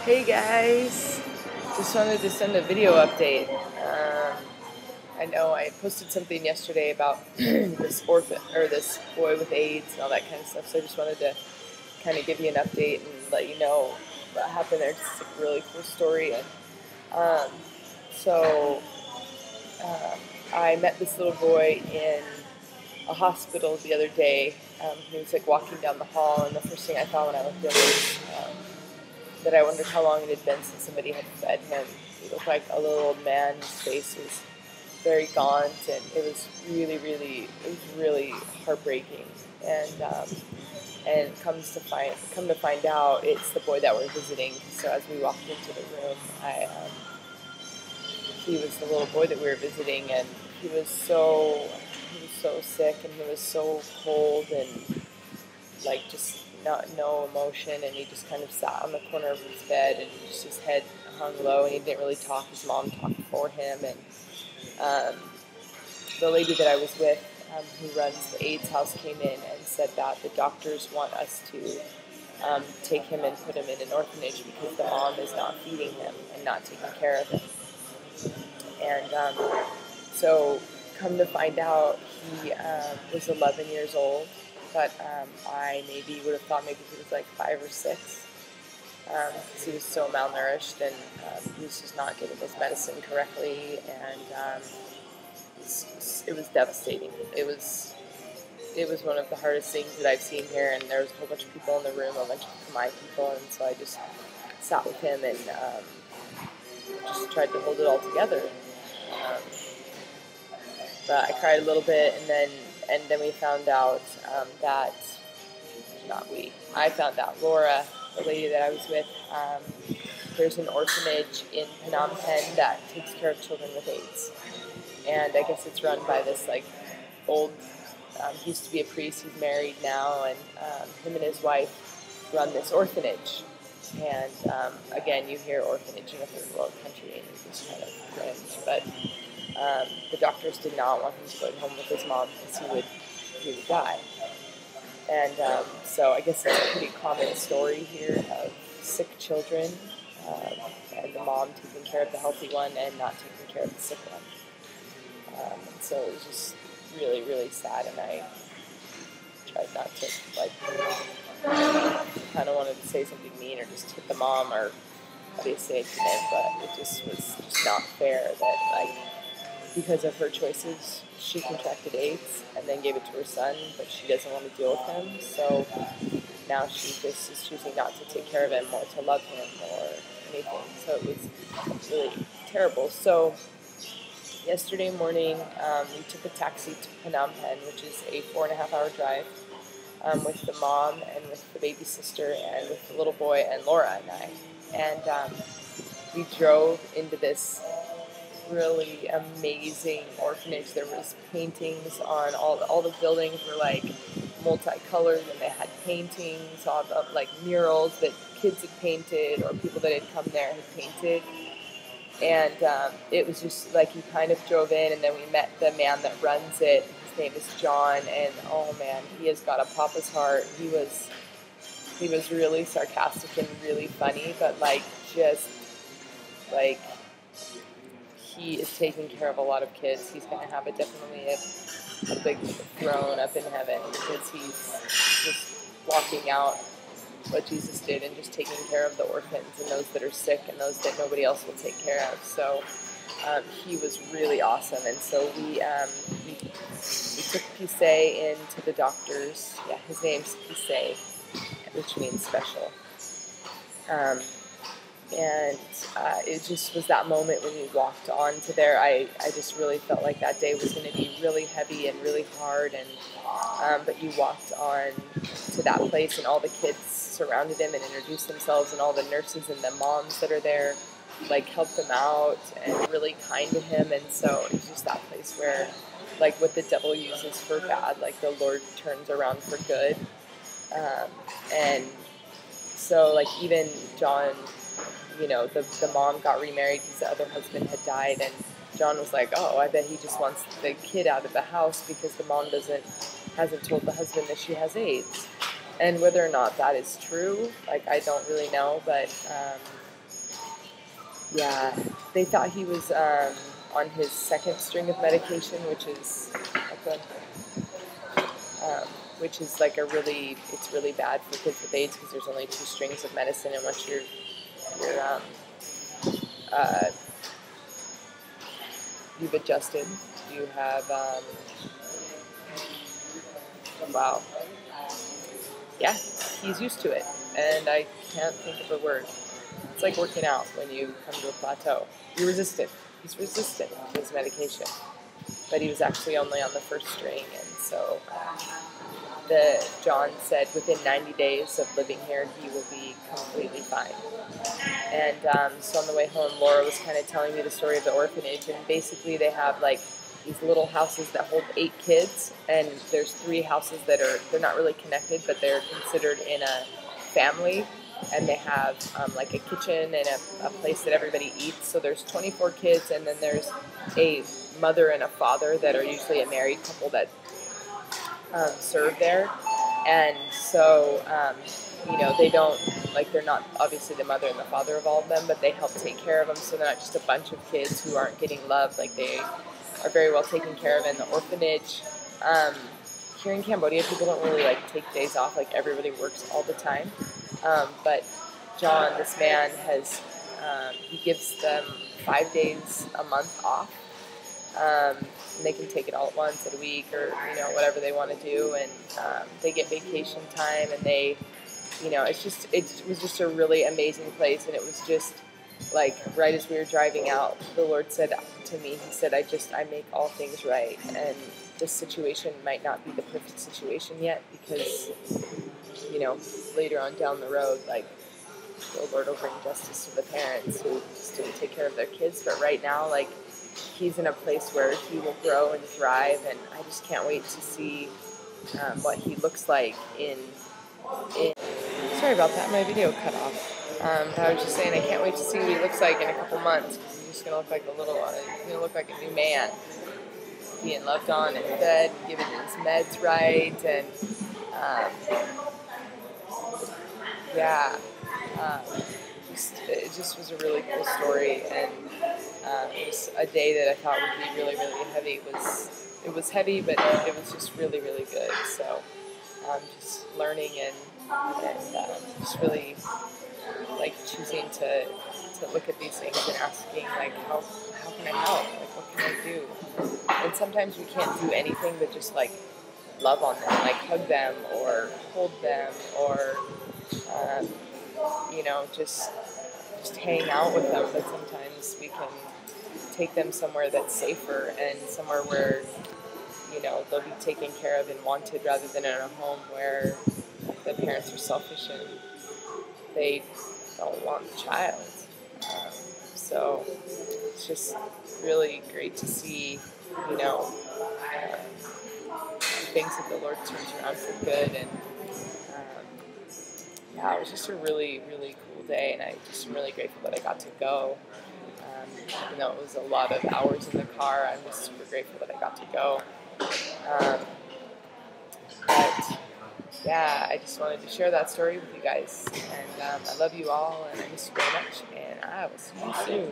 Hey guys, just wanted to send a video update. I know I posted something yesterday about this boy with AIDS and all that kind of stuff. So I just wanted to kind of give you an update and let you know what happened there. It's a really cool story. And um, so um, I met this little boy in a hospital the other day. He was like walking down the hall, and the first thing I thought when I looked at him was that I wondered how long it had been since somebody had fed him. He looked like a little old man. His face was very gaunt, and it was really heartbreaking. And come to find out, it's the boy that we're visiting. So as we walked into the room, he was the little boy that we were visiting, and he was so sick, and he was so cold, and like just no emotion, and he just kind of sat on the corner of his bed, and just his head hung low, and he didn't really talk. His mom talked for him, and the lady that I was with, who runs the AIDS house, came in and said that the doctors want us to take him and put him in an orphanage because the mom is not feeding him and not taking care of him. And so come to find out, he was 11 years old, but I maybe would have thought maybe he was like 5 or 6, because he was so malnourished, and he was just not getting his medicine correctly, and it was devastating. It was one of the hardest things that I've seen here, and there was a whole bunch of people in the room, a bunch of my people, and so I just sat with him and just tried to hold it all together. But I cried a little bit, and then we found out I found out, Laura, the lady that I was with, there's an orphanage in Phnom Penh that takes care of children with AIDS. And I guess it's run by this like old, he used to be a priest, he's married now, and him and his wife run this orphanage. And again, you hear orphanage in a third world country, and you just kind of cringe. But the doctors did not want him to go home with his mom because he would die. And so I guess it's a pretty common story here of sick children, and the mom taking care of the healthy one and not taking care of the sick one. And so it was just really sad, and I tried not to, like, kind of wanted to say something mean or just hit the mom, or obviously I didn't, but it just was just not fair that, like, because of her choices, she contracted AIDS and then gave it to her son, but she doesn't want to deal with him, so now she just is choosing not to take care of him or to love him or anything. So it was really terrible. So yesterday morning, we took a taxi to Phnom Penh, which is a 4.5-hour drive, with the mom and with the baby sister and with the little boy and Laura and I. And we drove into this really amazing orphanage. There was paintings on all the buildings were like multicolored, and they had paintings of like murals that kids had painted or people that had come there had painted. And it was just like, you kind of drove in, and then we met the man that runs it. His name is John, and oh man, he has got a papa's heart. He was really sarcastic and really funny, but like just like he is taking care of a lot of kids. He's going to have definitely a big throne up in heaven, because he's just walking out what Jesus did and just taking care of the orphans and those that are sick and those that nobody else will take care of. So he was really awesome. And so we took Pise into the doctors. Yeah, his name's Pise, which means special. And it just was that moment when we walked on to there. I just really felt like that day was going to be really heavy and really hard. And but you walked on to that place, and all the kids surrounded him and introduced themselves, and all the nurses and the moms that are there like helped him out and really kind to him. And so it's just that place where, like, what the devil uses for bad, like the Lord turns around for good. And so, like, even John, you know, the mom got remarried because the other husband had died, and John was like, oh, I bet he just wants the kid out of the house because the mom hasn't told the husband that she has AIDS. And whether or not that is true, like, I don't really know, but Yeah, they thought he was on his second string of medication, which is like it's really bad for kids with AIDS because there's only 2 strings of medicine, and once you're uh, you've adjusted, you have wow, yeah, he's used to it, and I can't think of a word. It's like working out when you come to a plateau. You're resistant. He's resistant to his medication, but he was actually only on the first string, and so John said within 90 days of living here, he will be completely fine. And so on the way home, Laura was kind of telling me the story of the orphanage, and basically they have like these little houses that hold 8 kids, and there's 3 houses they're not really connected, but they're considered in a family, and they have like a kitchen and a place that everybody eats. So there's 24 kids, and then there's a mother and a father that are usually a married couple that serve there. And so they don't, like, they're not obviously the mother and the father of all of them, but they help take care of them, so they're not just a bunch of kids who aren't getting loved. Like, they are very well taken care of in the orphanage. Here in Cambodia, people don't really like take days off. Like, everybody works all the time. But John, this man, he gives them 5 days a month off. And they can take it all at once, at a week, or whatever they want to do, and they get vacation time, and it was just a really amazing place. And it was just like right as we were driving out, the Lord said to me, He said, I make all things right, and this situation might not be the perfect situation yet, because later on down the road, like, the Lord will bring justice to the parents who just didn't take care of their kids. But right now, like, he's in a place where he will grow and thrive, and I just can't wait to see what he looks like in. Sorry about that, my video cut off. But I was just saying, I can't wait to see what he looks like in a couple months, because he's just gonna look like he's gonna look like a new man, being loved on and fed, given his meds right, and it just was a really cool story, and it was a day that I thought would be really, really heavy. It was heavy, but it was just really, really good. So just learning and just really like choosing to look at these things and asking, like, how can I help? Like, what can I do? And sometimes we can't do anything but just like love on them, like hug them or hold them, or just hang out with them. But sometimes we can take them somewhere that's safer, and somewhere where they'll be taken care of and wanted, rather than in a home where the parents are selfish and they don't want the child. So it's just really great to see things that the Lord turns around for good. And it was just a really, really cool day, and I just am really grateful that I got to go. Even though it was a lot of hours in the car, I'm just super grateful that I got to go. But yeah, I just wanted to share that story with you guys, and I love you all, and I miss you very much, and I will see you soon.